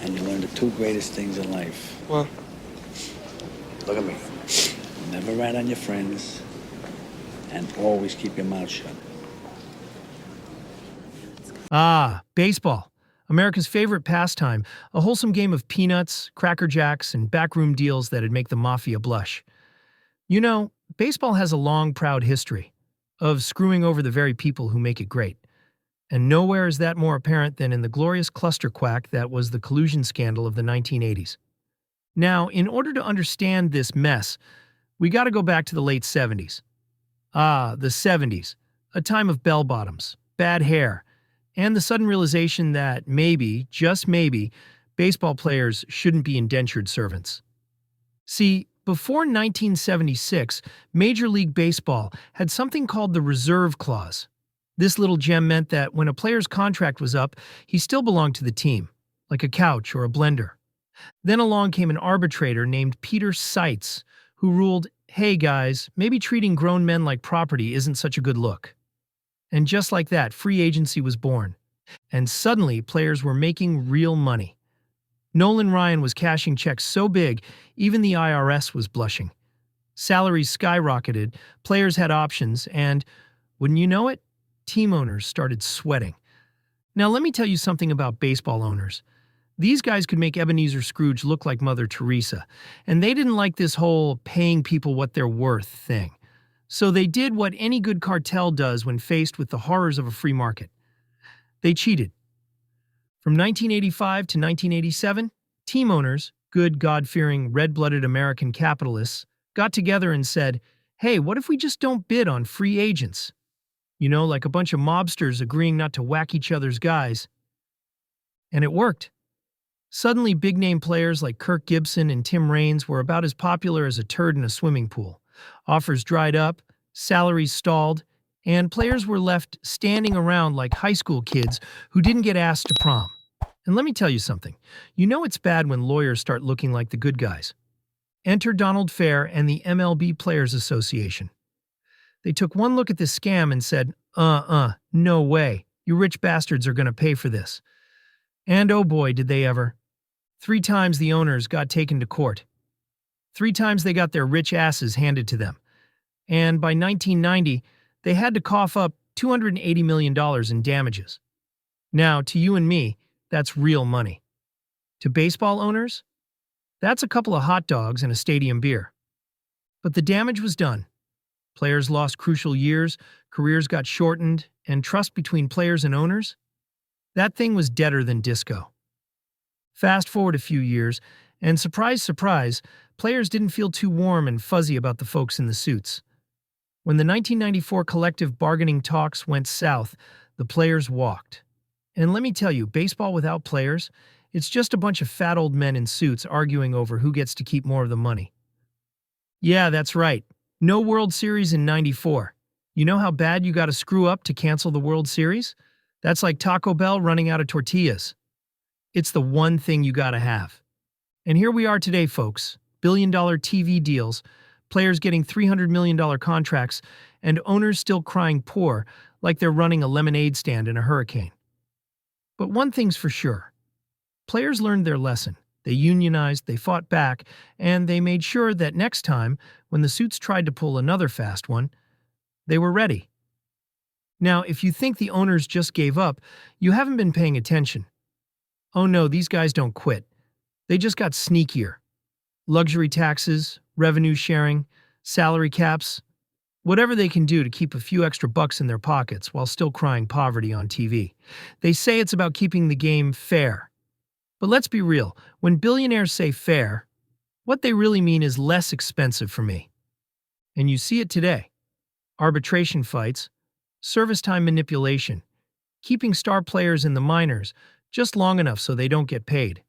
and you learn the two greatest things in life. Well, Look at me. Never rat on your friends, and always keep your mouth shut. Ah, baseball. America's favorite pastime, a wholesome game of peanuts, cracker jacks, and backroom deals that'd make the mafia blush. You know, baseball has a long, proud history of screwing over the very people who make it great. And nowhere is that more apparent than in the glorious cluster quack that was the collusion scandal of the 1980s. Now, in order to understand this mess, we gotta go back to the late 70s. Ah, the 70s, a time of bell-bottoms, bad hair, and the sudden realization that maybe, just maybe, baseball players shouldn't be indentured servants. See, before 1976, Major League Baseball had something called the Reserve Clause. This little gem meant that when a player's contract was up, he still belonged to the team, like a couch or a blender. Then along came an arbitrator named Peter Seitz, who ruled, hey guys, maybe treating grown men like property isn't such a good look. And just like that, free agency was born. And suddenly, players were making real money. Nolan Ryan was cashing checks so big, even the IRS was blushing. Salaries skyrocketed, players had options, and, wouldn't you know it, team owners started sweating. Now let me tell you something about baseball owners. These guys could make Ebenezer Scrooge look like Mother Teresa, and they didn't like this whole paying people what they're worth thing. So they did what any good cartel does when faced with the horrors of a free market. They cheated. From 1985 to 1987, team owners, good God-fearing, red-blooded American capitalists, got together and said, hey, what if we just don't bid on free agents? You know, like a bunch of mobsters agreeing not to whack each other's guys. And it worked. Suddenly, big-name players like Kirk Gibson and Tim Raines were about as popular as a turd in a swimming pool. Offers dried up, salaries stalled, and players were left standing around like high school kids who didn't get asked to prom. And let me tell you something. You know it's bad when lawyers start looking like the good guys. Enter Donald Fair and the MLB Players Association. They took one look at this scam and said, no way. You rich bastards are going to pay for this. And oh boy, did they ever. 3 times the owners got taken to court. 3 times they got their rich asses handed to them. And by 1990, they had to cough up $280 million in damages. Now, to you and me, that's real money. To baseball owners, that's a couple of hot dogs and a stadium beer. But the damage was done. Players lost crucial years, careers got shortened, and trust between players and owners? That thing was deader than disco. Fast forward a few years, and surprise, surprise, players didn't feel too warm and fuzzy about the folks in the suits. When the 1994 collective bargaining talks went south, the players walked. And let me tell you, baseball without players, it's just a bunch of fat old men in suits arguing over who gets to keep more of the money. Yeah, that's right. No World Series in '94. You know how bad you gotta screw up to cancel the World Series? That's like Taco Bell running out of tortillas. It's the one thing you gotta have. And here we are today, folks. Billion-dollar TV deals, players getting $300 million contracts, and owners still crying poor like they're running a lemonade stand in a hurricane. But one thing's for sure. Players learned their lesson. They unionized, they fought back, and they made sure that next time, when the suits tried to pull another fast one, they were ready. Now, if you think the owners just gave up, you haven't been paying attention. Oh no, these guys don't quit. They just got sneakier. Luxury taxes, revenue sharing, salary caps, whatever they can do to keep a few extra bucks in their pockets while still crying poverty on TV. They say it's about keeping the game fair. But let's be real, when billionaires say fair, what they really mean is less expensive for me. And you see it today. Arbitration fights, service time manipulation, keeping star players in the minors just long enough so they don't get paid.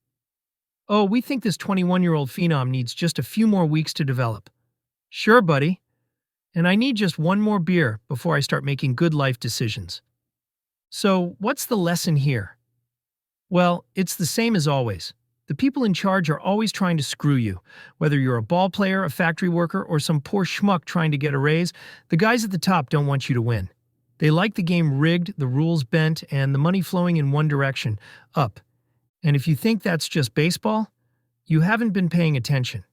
Oh, we think this 21-year-old phenom needs just a few more weeks to develop. Sure, buddy. And I need just one more beer before I start making good life decisions. So, what's the lesson here? Well, it's the same as always. The people in charge are always trying to screw you. Whether you're a ball player, a factory worker, or some poor schmuck trying to get a raise, the guys at the top don't want you to win. They like the game rigged, the rules bent, and the money flowing in one direction, up. And if you think that's just baseball, you haven't been paying attention.